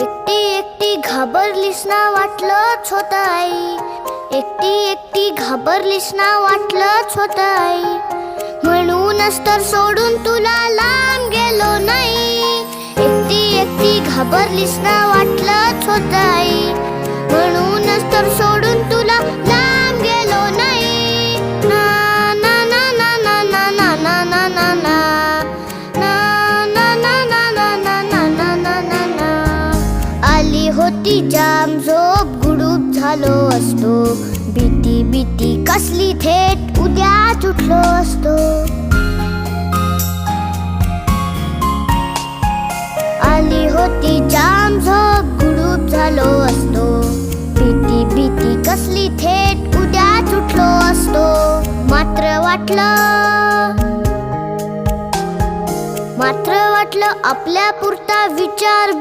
एकटी एकटी घाबरलीस ना वाटलंच होतं आई, एकटी एकटी घाबरलीस ना वाटलंच होतं आई, म्हणूनच तर सोडून तुला लांब गेलो नाही. एकटी एकटी घाबरलीस ना वाटलंच होतं आई, म्हणूनच तर सोडून तुला लांब गेलो नाही. ना ना ना ना ना ना ना ना ना ना ना आली होती जाम झोप, गुडूप झालो असतो, भीती भीती कसली थेट उद्याच उठलो असतो. आली होती जाम झोप, गुडूप झालो असतो, भीती भीती कसली थेट उद्याच उठलो असतो. मात्र वाटलं आपल्या पुरता विचार